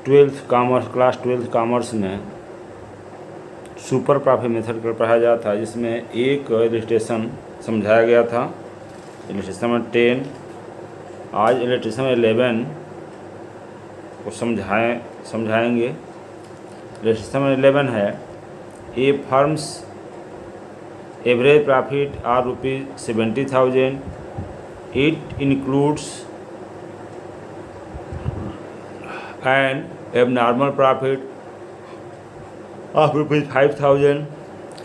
Class 12th commerce में super profit method पर पढ़ाया जाता था, जिसमें एक इलस्ट्रेशन समझाया गया था, इलस्ट्रेशन नंबर 10। आज इलस्ट्रेशन नंबर 11 को समझाएंगे। इलस्ट्रेशन नंबर 11 है, a firm's average profit are ₹70,000, it includes an abnormal profit of ₹5,000.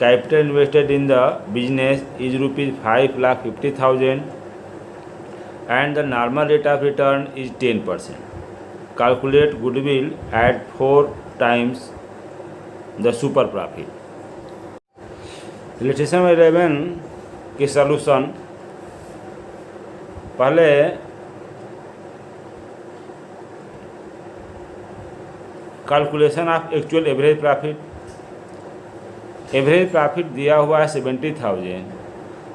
Capital invested in the business is ₹550,000 and the normal rate of return is 10%. Calculate goodwill at 4 times the super profit. Illustration 11 की solution, पहले calculation of actual average profit दिया हुआ है 70,000,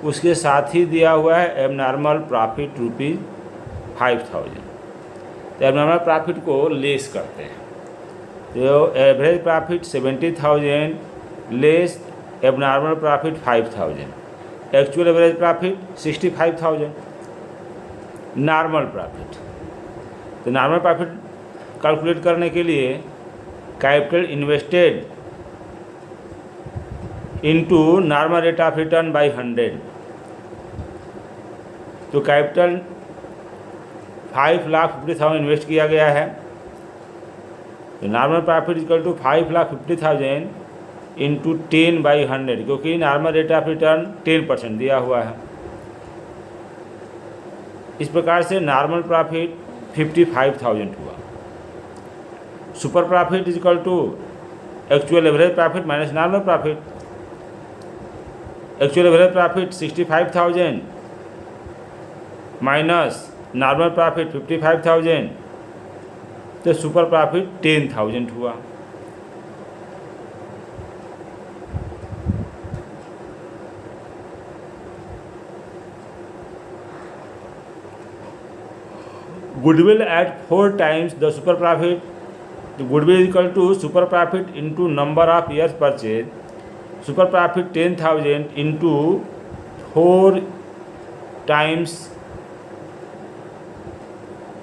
उसके साथ ही दिया हुआ है एबनॉर्मल प्रॉफिट ₹5,000। तो एबनॉर्मल प्रॉफिट को लेस करते हैं, तो average profit 70,000 less abnormal profit 5,000, actual average profit 65,000। Normal profit, तो नॉर्मल प्रॉफिट कैलकुलेट करने के लिए capital invested into normal rate of return by 100। तो कैपिटल 5,50,000 इन्वेस्ट किया गया है, तो normal profit equal to 5,50,000 into 10/100, क्योंकि नॉर्मल रेट ऑफ रिटर्न 10% दिया हुआ है। इस प्रकार से नॉर्मल प्रॉफिट 55,000 हुआ। Super profit is equal to actual average profit minus normal profit. Actual average profit 65,000 minus normal profit 55,000, तो सुपर प्रॉफिट 10,000 हुआ। Goodwill at 4 times the super profit. तो goodwill equal to super profit into number of years purchase. Super profit 10,000 into 4 times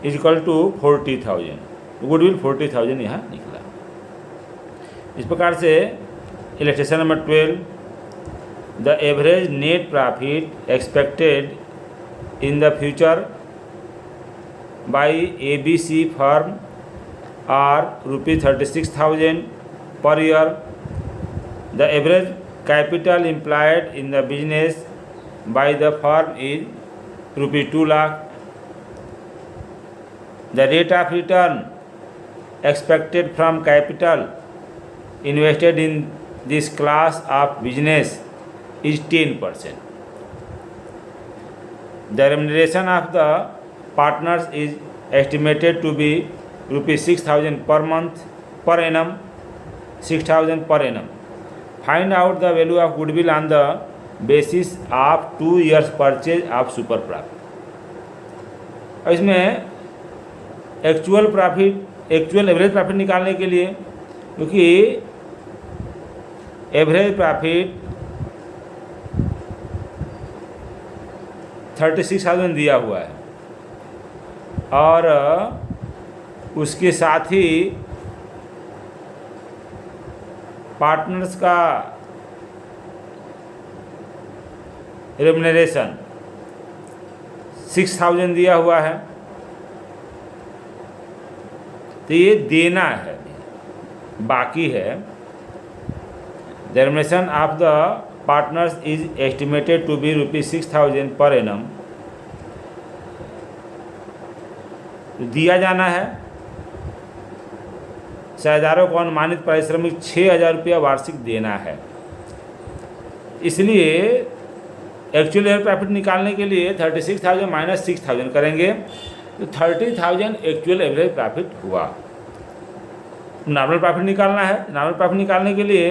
is equal to 40,000। Goodwill 40,000 यहाँ निकला। इस प्रकार से illustration number 12, the average net profit expected in the future by ABC firm are ₹36,000 per year. The average capital employed in the business by the firm is ₹2 lakh. The rate of return expected from capital invested in this class of business is 10%. The remuneration of the partners is estimated to be ₹6,000 per month per annum, 6,000 per annum. Find out the value of goodwill on the basis of 2 years purchase of super profit। इसमें actual average profit निकालने के लिए, क्योंकि average profit 36,000 दिया हुआ है और उसके साथ ही पार्टनर्स का रेम्युनरेशन 6,000 दिया हुआ है, तो ये देना है, बाकी है। The remuneration of the partners is estimated to be ₹6,000 per annum. दिया जाना है साझेदारों को अनुमानित पारिश्रमिक ₹6,000 वार्षिक देना है। इसलिए एक्चुअल एयर प्रॉफिट निकालने के लिए 36,000 माइनस 6,000 करेंगे, तो 30,000 एक्चुअल एवरेज प्रॉफिट हुआ। नॉर्मल प्रॉफिट निकालना है। नॉर्मल प्रॉफिट निकालने के लिए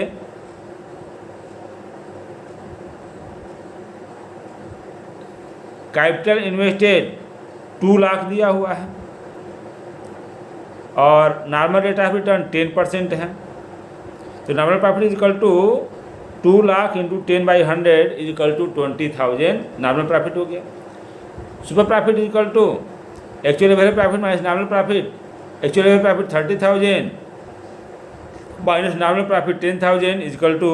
कैपिटल इन्वेस्टेड 2 लाख दिया हुआ है और नॉर्मल रेट ऑफ रिटर्न 10% है। तो normal profit is equal to 2 lakh into 10/100 is equal to 20,000 normal profit हो गया। Super profit is equal to actual average profit minus normal profit. Actual average profit 30,000 minus normal profit 10,000 is equal to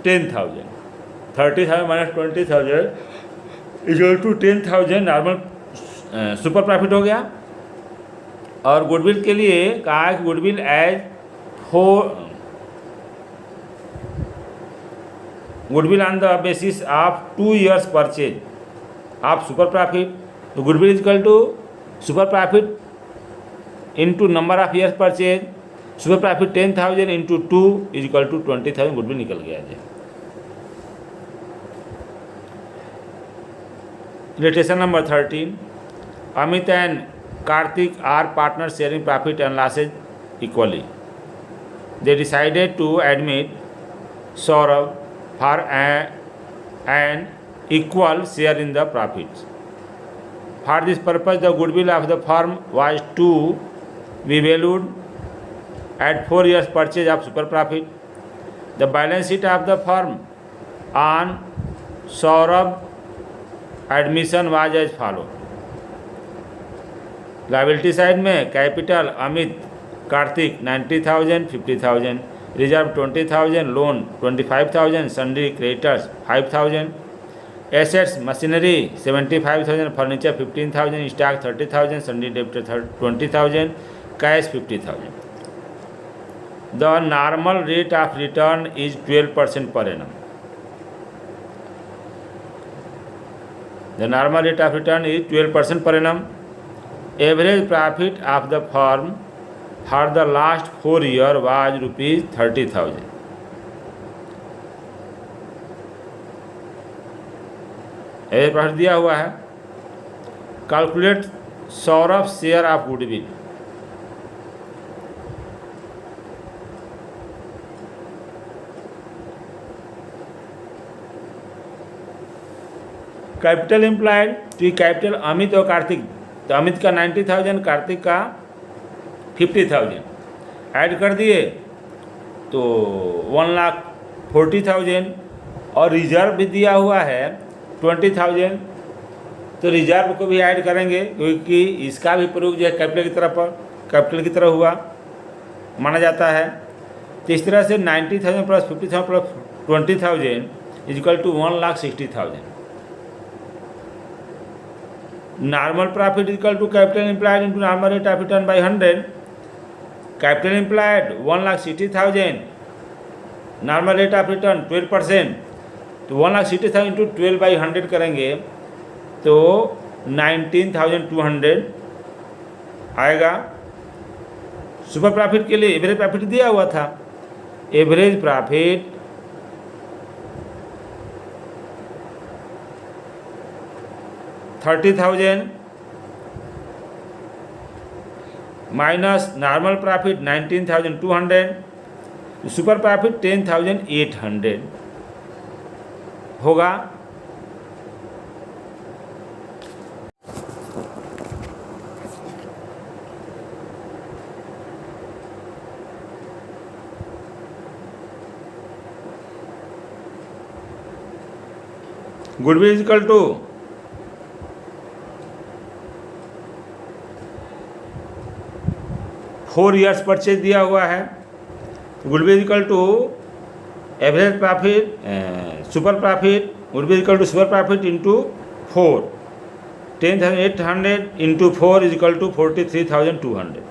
10,000। 30,000 minus 20,000 is equal to 10,000 normal super profit हो गया। और goodwill के लिए कहा कि goodwill as goodwill on the basis of 2 years purchase of super profit. तो goodwill is equal to super profit into number of years purchase. Super profit 10,000 into 2 is equal to 20,000 goodwill निकल गया है। Illustration number 13, Amit and Karthik are partners sharing profit and losses equally. They decided to admit Saurabh for an equal share in the profits. For this purpose, the goodwill of the firm was to be valued at 4 years purchase of super profit. The balance sheet of the firm on Saurabh admission was as follows. Liability side में capital Amit Kartik 90,000 50,000, reserve 20,000, loan 25,000, sundry creditors 5,000, assets machinery 75,000, furniture 15,000, stock 30,000, sundry debtor 20,000, cash 50,000। The normal rate of return is 12% per annum. The normal rate of return is 12% per annum. Average profit of the firm for the last 4 years was rupees 30,000. Average profit दिया हुआ है। Calculate Saurabh share of goodwill. Capital employed, तो capital Amit और कार्तिक, तो अमित का 90,000, कार्तिक का 50,000 add कर दिए तो 1,40,000। और रिजर्व भी दिया हुआ है 20,000, तो रिजर्व को भी ऐड करेंगे क्योंकि इसका भी प्रयोग जो है कैपिटल की तरह हुआ माना जाता है। तो इस तरह से 90,000 plus 50,000 plus 20,000 is equal to 1,60,000। Normal profit equal to capital employed into normal rate of return by 100। Capital employed 1,60,000, normal rate of return 12%, तो 1,60,000 इंटू 12/100 करेंगे तो 19,200 आएगा। सुपर प्रॉफिट के लिए एवरेज प्रॉफिट दिया हुआ था। Average profit $30,000 minus normal profit 19,200, super profit 10,800 होगा। Goodwill is equal to four years purchase दिया हुआ है। Goodwill equal to average profit super profit, goodwill equal to super profit into 4, 10,800 into 4 is equal to 43,200।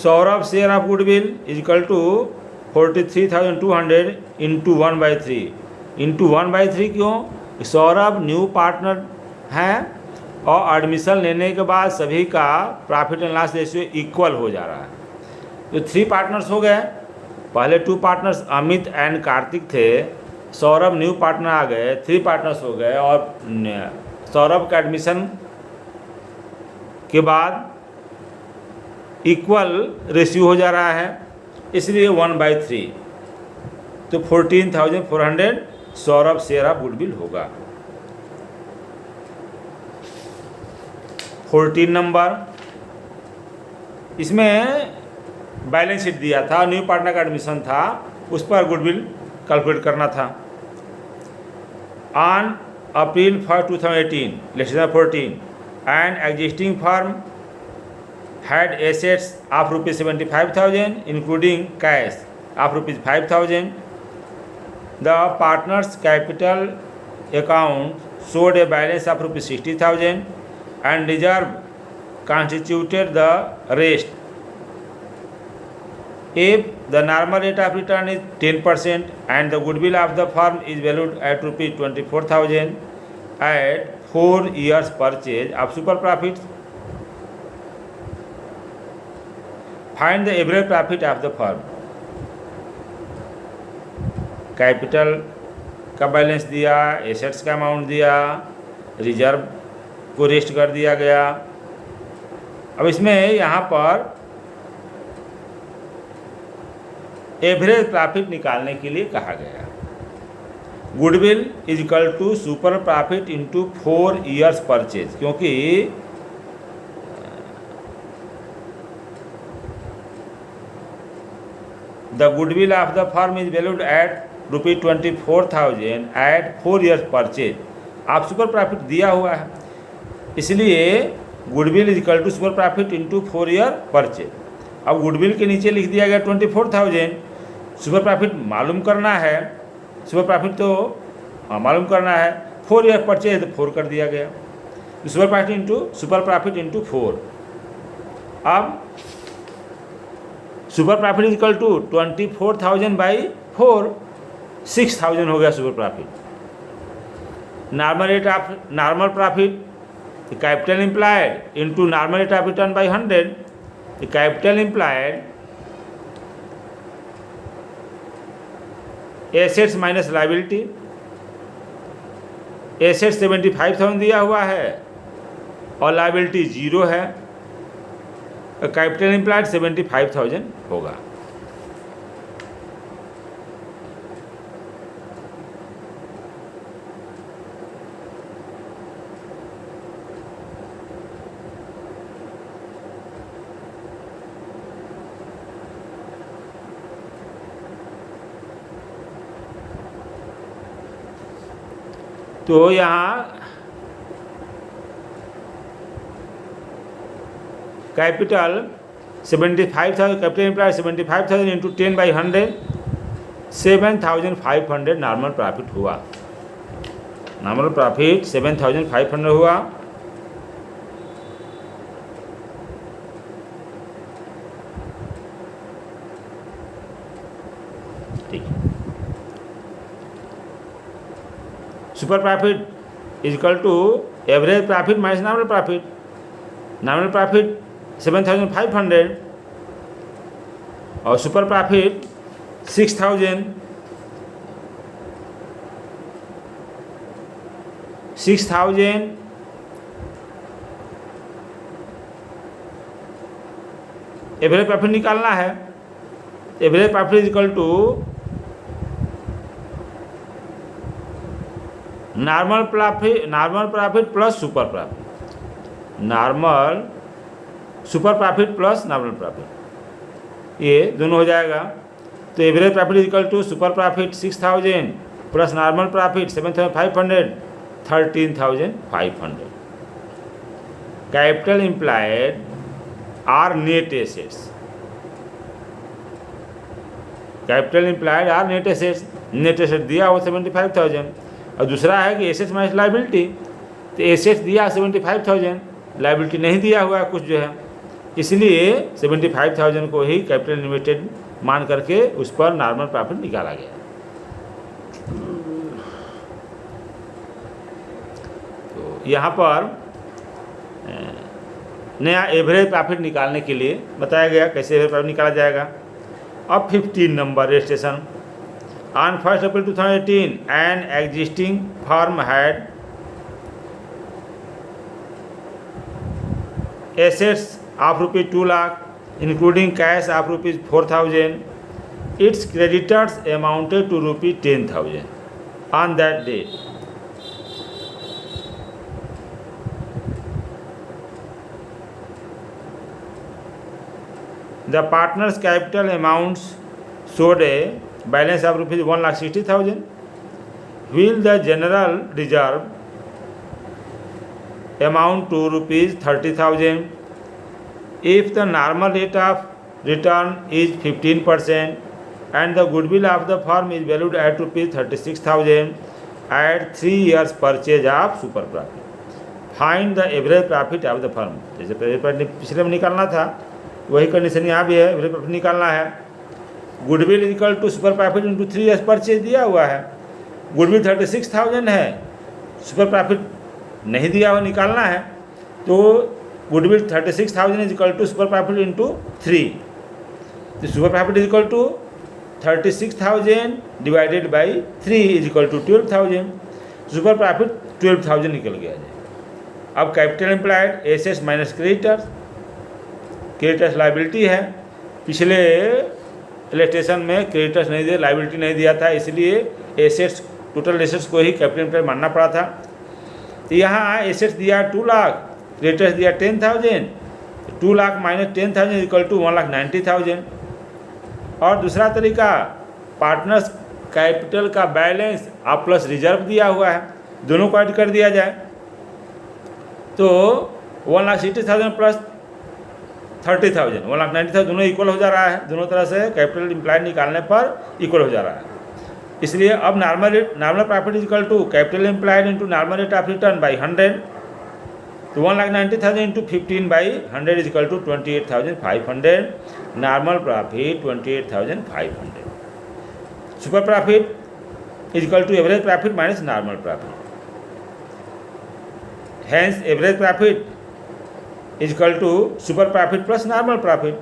Saurabh share of goodwill is equal to 43,200 into 1/3। Into 1/3 क्यों? Saurabh new partner है और admission लेने के बाद सभी का profit and loss ratio equal हो जा रहा है। तो 3 पार्टनर्स हो गए। पहले 2 पार्टनर्स अमित एंड कार्तिक थे, सौरभ न्यू पार्टनर आ गए, 3 पार्टनर्स हो गए और सौरभ का एडमिशन के बाद इक्वल रेशियो हो जा रहा है, इसलिए 1/3। तो 14,400 सौरभ शेयर ऑफ गुडविल होगा। 14 नंबर, इसमें बैलेंस शीट दिया था, न्यू पार्टनर का एडमिशन था, उस पर गुडविल कैलकुलेट करना था। On April 1, 2018, lesson 14, and existing firm had assets of rupees 75,000 including cash of rupees 5,000. The partners capital account showed a balance of rupees 60,000 and reserve constituted the rest. If the normal rate of return is 10% and the goodwill of the firm is valued at rupees 24,000 at 4 years purchase of super profits, find the average profit of the firm. Capital का balance दिया, assets का amount दिया, reserve को rest कर दिया गया। अब इसमें यहाँ पर एवरेज प्रॉफिट निकालने के लिए कहा गया। Goodwill is equal to super profit into 4 years purchase, क्योंकि the goodwill of the firm is valued at रुपये 24,000 at 4 years purchase। आप सुपर प्रॉफिट दिया हुआ है, इसलिए goodwill is equal to super profit into 4 year purchase. अब goodwill के नीचे लिख दिया गया 24,000, सुपर प्रॉफिट मालूम करना है, सुपर प्रॉफिट तो मालूम करना है, 4 ईयर परचेज तो 4 कर दिया गया, सुपर प्रॉफिट इंटू 4। अब super profit is equal to 24,000 by 4, 6,000 हो गया super profit. Normal profit capital employed into normal rate of return by 100, capital employed assets minus liability. Assets 75,000 दिया हुआ है और लाइबिलिटी 0 है, कैपिटल इम्प्लाइड 75,000 होगा। तो यहाँ capital 75,000, capital employed 75,000 into 10 by 100, 7,500 normal profit हुआ। नॉर्मल प्रॉफिट 7,500 हुआ। ठीक, super profit is equal to average profit minus normal profit. Normal profit 7,500 और सुपर प्रॉफिट 6,000। 6,000 एवरेज प्रॉफिट निकालना है। Average profit is equal to normal profit plus super profit, normal super profit plus normal profit, ये दोनों हो जाएगा। तो average profit is equal to super profit 6,000 plus normal profit 7,500, 13,500। Capital implied are net assets, capital implied are net assets. Net asset दिया हो 75,000 और दूसरा है कि एसेट्स माइनस लाइबिलिटी। तो एसेट्स दिया 75,000, लाइबिलिटी नहीं दिया हुआ है कुछ जो है, इसलिए 75,000 को ही कैपिटल लिमिटेड मान करके उस पर नॉर्मल प्रॉफिट निकाला गया। तो यहाँ पर नया एवरेज प्रॉफिट निकालने के लिए बताया गया कैसे एवरेज प्रॉफिट निकाला जाएगा। अब 15 number registration. On 1 April 2018 an existing firm had assets of rupees 2 lakh including cash of rupees 4,000. Its creditors amounted to rupees 10,000 on that day. The partners capital amounts showed a balance of rupees 1,60,000. Will the general reserve amount to rupees 30,000 if the normal rate of return is 15% and the goodwill of the firm is valued at rupees 36,000 at 3 years purchase of super profit. Find the average profit of the firm. जैसे पिछले में निकालना था वही condition यहाँ भी है, average profit निकालना है. Goodwill equal to super profit into 3 years purchase दिया हुआ है. गुडविल 36,000 है, सुपर प्रॉफिट नहीं दिया हुआ, निकालना है. तो goodwill 36,000 is equal to super profit into 3. तो super profit is equal to 36,000 divided by 3 is equal to 12,000. Super profit 12,000 निकल गया है. अब capital employed assets minus creditors. Creditors liability है. पिछले इलेक्ट्रेशन में क्रेडिटर्स नहीं दिया, लाइबिलिटी नहीं दिया था, इसलिए एसेट्स टोटल एसेट्स को ही कैपिटल एम्प्लॉयड मानना पड़ा था. तो यहाँ एसेट्स दिया 2 लाख, क्रेडिटर्स दिया 10,000. 2 लाख माइनस 10,000 इक्वल टू 1,90,000. और दूसरा तरीका पार्टनर्स कैपिटल का बैलेंस आप प्लस रिजर्व दिया हुआ है, दोनों को ऐड कर दिया जाए तो 1,60,000 प्लस 30,000 1,90,000 दोनों इक्वल हो जा रहा है. दोनों तरह से कैपिटल इम्प्लॉयड निकालने पर इक्वल हो जा रहा है. इसलिए अब normal profit is equal to capital employed into normal rate of return by 100. तो 1,90,000 into 15 by 100 is equal to 28,500. Normal profit 28,500. Super profit is equal to average profit minus normal profit. Hence average profit is equal to super profit plus normal profit.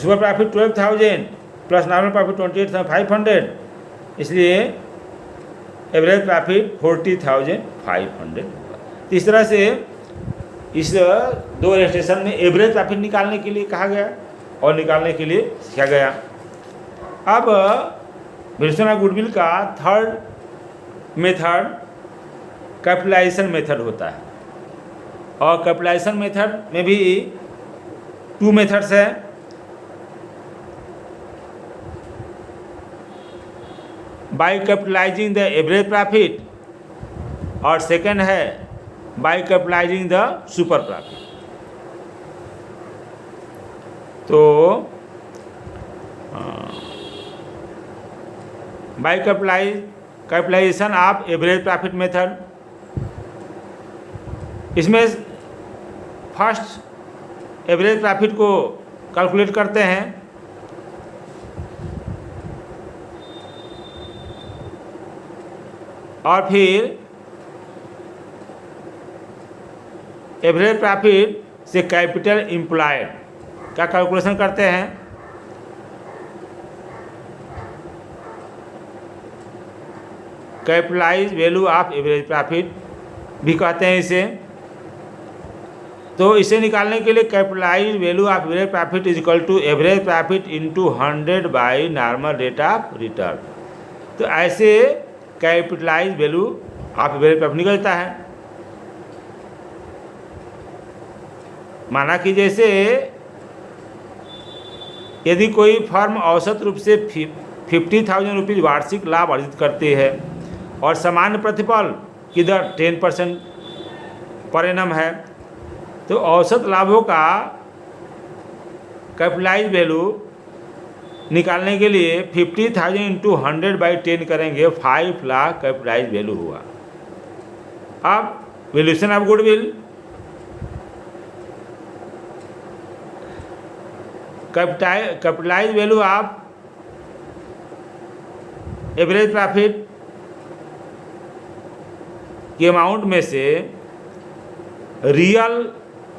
Super profit 12,000 plus normal profit 28,500. इसलिए average profit 40,500. इस तरह से इस 2 registration में average profit निकालने के लिए कहा गया और निकालने के लिए सीखा गया. अब वैल्यूएशन ऑफ गुडविल का थर्ड मेथड कैपिटलाइजेशन मेथड होता है. और कैपिटलाइजेशन मेथड में भी 2 मेथड्स है. By capitalising the average profit और सेकंड है by capitalising the super profit. तो by capitalisation of average profit method, इसमें फर्स्ट एवरेज प्रॉफिट को कैलकुलेट करते हैं. और फिर एवरेज प्रॉफिट से कैपिटल एम्प्लॉयड का कैलकुलेशन करते हैं. Capitalise value of average profit भी कहते हैं इसे. तो इसे निकालने के लिए capitalise value of average profit is equal to average profit into 100 by normal rate of return. तो ऐसे capitalise value of average profit निकलता है. माना कि जैसे यदि कोई फर्म औसत रूप से 50,000 रुपीज़ वार्षिक लाभ अर्जित करती है और सामान्य प्रतिफल की दर 10% पर एनम है, तो औसत लाभों का कैपिटलाइज वैल्यू निकालने के लिए 50,000 इंटू 100 बाई 10 करेंगे, 5 लाख कैपिटलाइज वैल्यू हुआ. अब valuation of goodwill, capitalise value of average profit के अमाउंट में से रियल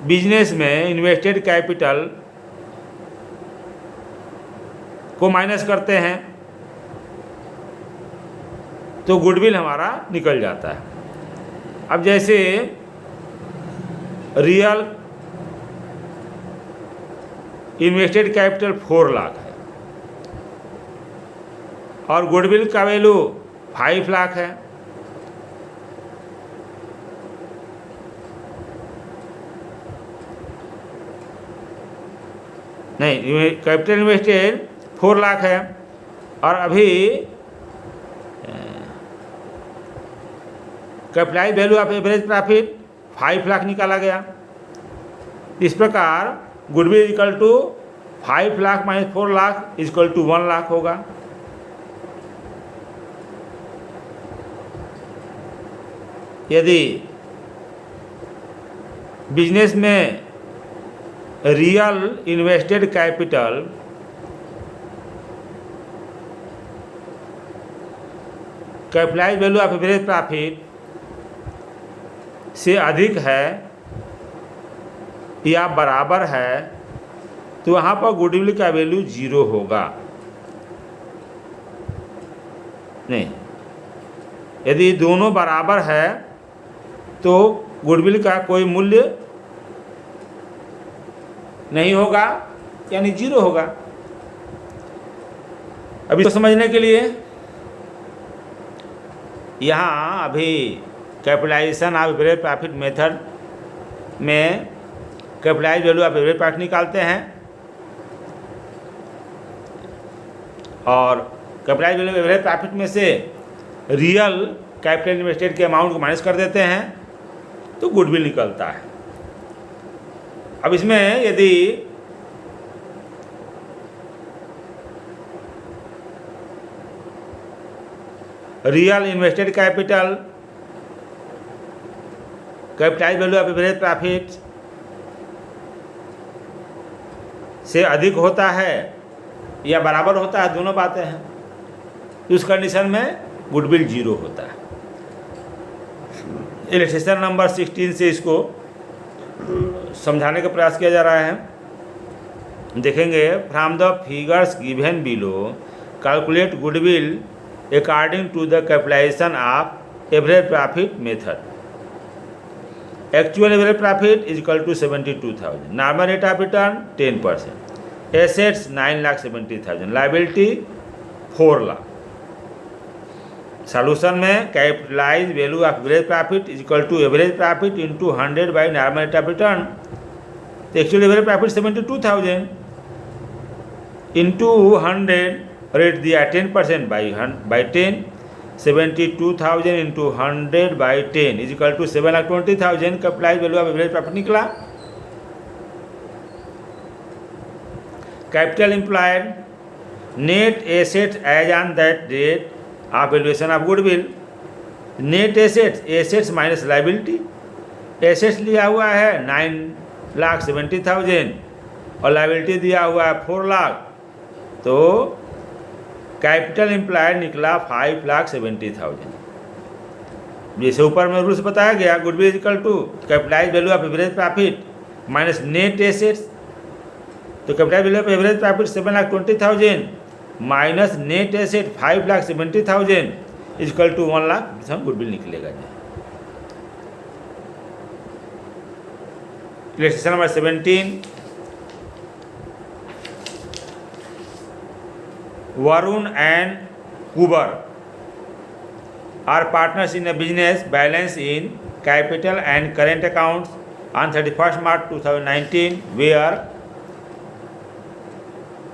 बिजनेस में इन्वेस्टेड कैपिटल को माइनस करते हैं तो गुडविल हमारा निकल जाता है. अब जैसे रियल इन्वेस्टेड कैपिटल 4 लाख है और गुडविल का वैल्यू 5 लाख है. नहीं, कैपिटल इन्वेस्टेड 4 लाख है और अभी capitalise value of average profit 5 lakh निकाला गया। इस प्रकार goodwill equal to 5 lakh minus 4 lakh equal to 1 lakh होगा। यदि बिजनेस में real invested capital capitalise value of average profit से अधिक है या बराबर है तो वहाँ पर गुडविल का वैल्यू 0 होगा। नहीं, यदि दोनों बराबर है तो गुडविल का कोई मूल्य नहीं होगा, यानी 0 होगा। अभी तो समझने के लिए यहाँ अभी capitalisation of average profit method में capitalise value of average profit निकालते हैं और capitalise value of average profit में से रियल कैपिटल इन्वेस्टेड के अमाउंट को माइनस कर देते हैं तो गुडविल निकलता है। अब इसमें यदि real invested capital capitalise value of average profit से अधिक होता है या बराबर होता है, दोनों बातें हैं, तो उस कंडीशन में गुडविल 0 होता है। इलस्ट्रेशन नंबर 16 से इसको समझाने का प्रयास किया जा रहा है। देखेंगे, from the figures given below calculate goodwill according to the capitalisation of average profit method. Actual average profit is equal to 72,000, normal rate of return 10%, assets 9,70,000, liability 4 lakh. Solution में capitalise value of average profit is equal to average profit into 100 by normal rate of return. तो actual average profit 72,000 into 100, rate दिया 10% by 10, 72,000 into 100 by 10 is equal to 7,20,000। Capitalise value of average profit निकला। Capital employed, net assets as on that date of valuation of goodwill. Net assets minus liability. Assets लिया हुआ है 9,70,000 और liability दिया हुआ है 4 लाख, तो कैपिटल एम्प्लॉयड निकला 5,70,000। जैसे ऊपर में रूल्स बताया गया, goodwill equal to capitalise value of average profit minus net assets. तो capitalise value of average profit 7,20,000 minus net asset 5,70,000 equal to 1 lakh, हम गुडविल निकलेगा। Illustration number 17, Varun and Kuber are partners in a business balance in capital and current accounts on 31st March 2019, where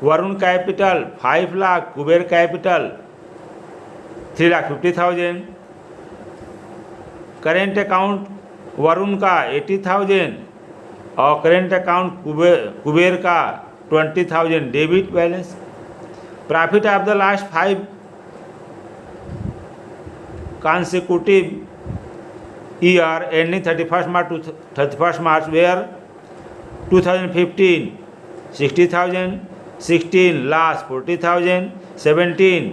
Varun capital 5 lakh, Kuber capital 3,50,000, current account Varun का 80,000 और current account Kuber का 20,000 debit balance. Profit of the last 5 consecutive year ending 31st March to 31st March where 2015 60,000, 16 last 40,000, 17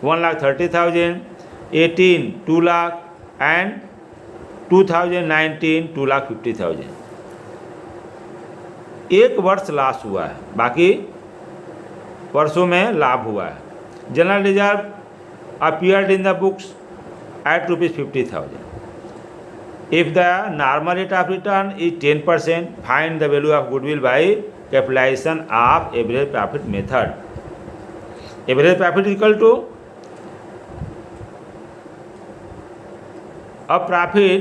1,30,000, 18 2 lakh and 2019 2,50,000। एक वर्ष loss हुआ है, बाकी वर्षों में लाभ हुआ है। General reserve appeared in the books at ₹50,000. If the normal rate of return is 10%, find the value of goodwill by capitalization of average profit method. Average profit is equal to अब profit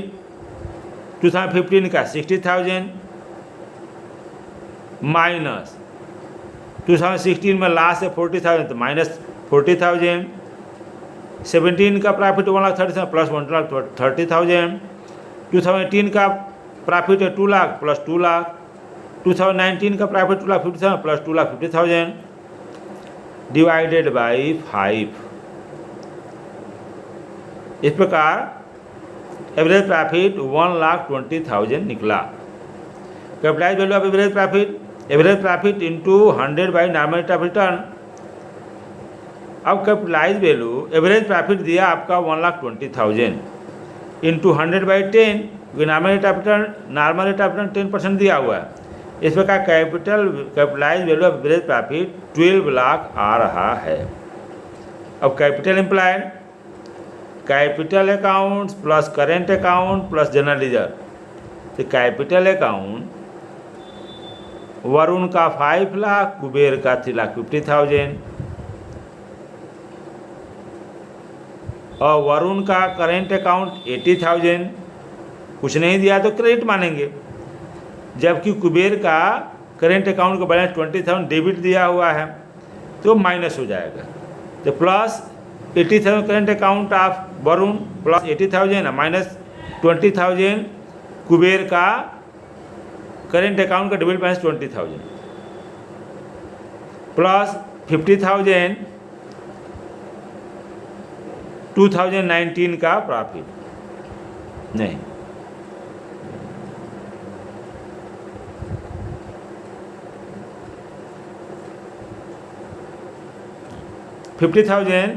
2015 का 60,000 minus 2016 में last है 40,000 तो minus 40,000। 17 का profit 1,30,000 plus 1,30,000। 2018 का profit है 2 lakh plus 2 lakh. 2019 का profit 2,50,000 plus 2,50,000 divided by 5। इस प्रकार एवरेज प्रॉफिट 1,20,000 निकला। Capitalise value of average profit into 100 by normal rate of return. अब कैपिटलाइज वैल्यू एवरेज प्रॉफिट दिया आपका 1,20,000 into 100 by 10, normal rate of return 10% दिया हुआ है। इस प्रकार capitalise value of average profit 12 lakh आ रहा है। अब capital accounts plus current account plus general reserve. तो कैपिटल अकाउंट वरुण का 5 लाख, कुबेर का 3,50,000 और वरुण का करेंट अकाउंट 80,000, कुछ नहीं दिया तो क्रेडिट मानेंगे, जबकि कुबेर का करेंट अकाउंट का बैलेंस 20,000 डेबिट दिया हुआ है तो माइनस हो जाएगा। तो plus 80,000 current account of Varun plus 80,000 minus 20,000 Kuber का करेंट अकाउंट का डेबिट बैलेंस 20,000 प्लस 50,000 2019 का प्रॉफिट नहीं। $50,000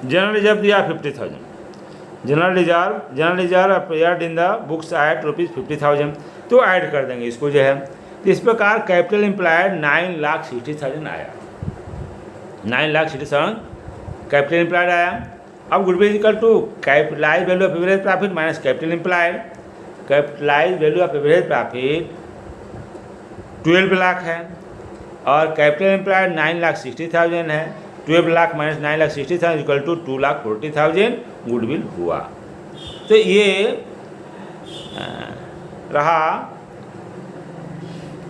जनरल रिजर्व दिया 50,000। General reserve appeared in the books at ₹50,000 तो ऐड कर देंगे इसको जो है। तो इस प्रकार कैपिटल एम्प्लॉयड 9,60,000 आया। 9,60,000 कैपिटल एम्प्लॉयड आया। अब goodwill equal to capitalise value of average profit minus capital employed. Capitalise value of average profit 12 lakh है और कैपिटल एम्प्लॉयड 9,60,000 है। 12 lakh minus 9,60,000 equal to 2,40,000 goodwill हुआ। तो ये रहा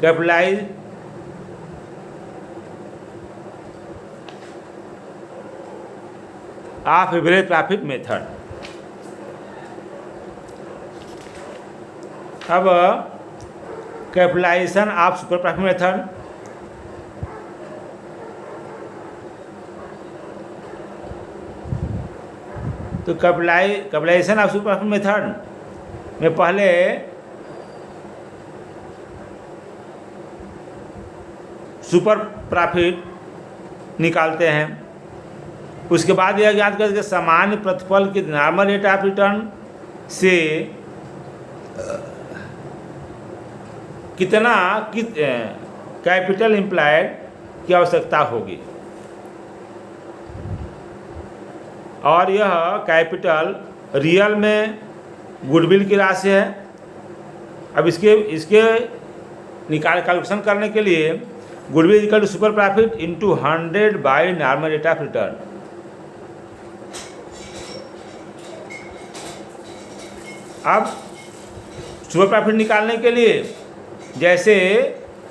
capitalise of average profit method. अब capitalisation of super profit method. तो capitalisation of super profit method में पहले सुपर प्रॉफिट निकालते हैं, उसके बाद यह ज्ञात करके सामान्य प्रतिफल की नॉर्मल रेट ऑफ रिटर्न से कितना कैपिटल एम्प्लॉयड की आवश्यकता होगी और यह कैपिटल रियल में गुडविल की राशि है। अब इसके कैलकुलेशन करने के लिए goodwill equal to super profit into 100 by normal rate of return. अब सुपर प्रॉफिट निकालने के लिए जैसे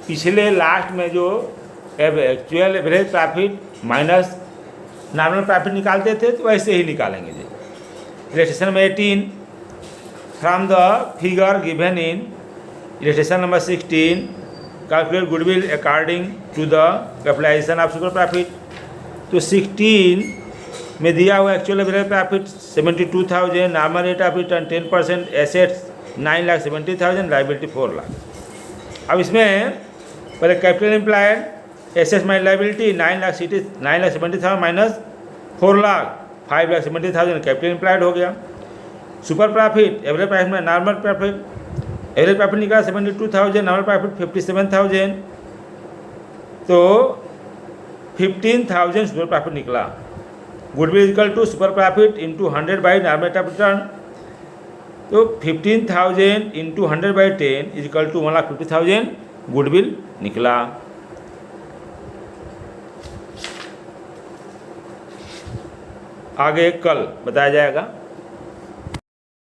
पिछले लास्ट में जो actual average profit minus normal profit निकालते थे तो वैसे ही निकालेंगे जी। इलस्ट्रेशन में 18 from the figure given in illustration number 16 calculate goodwill according to the capitalisation of super profit. तो 16 में दिया हुआ actual average profit 72,000, normal rate of return 10%, assets 9,70,000, liability 4 lakh. अब इसमें पहले capital employed assets minus liability 9,70,000 minus 4 lakh 5,70,000 capital employed हो गया। Super profit, average profit में नॉर्मल प्रॉफिट, एवरेज प्रॉफिट निकला 72,000, नॉर्मल प्रॉफिट 57,000, तो 15,000 सुपर प्रॉफिट निकला। Goodwill equal to super profit into 100 by normal return, तो 15,000 into 100 by 10 is equal to 1,50,000 goodwill निकला। आगे कल बताया जाएगा।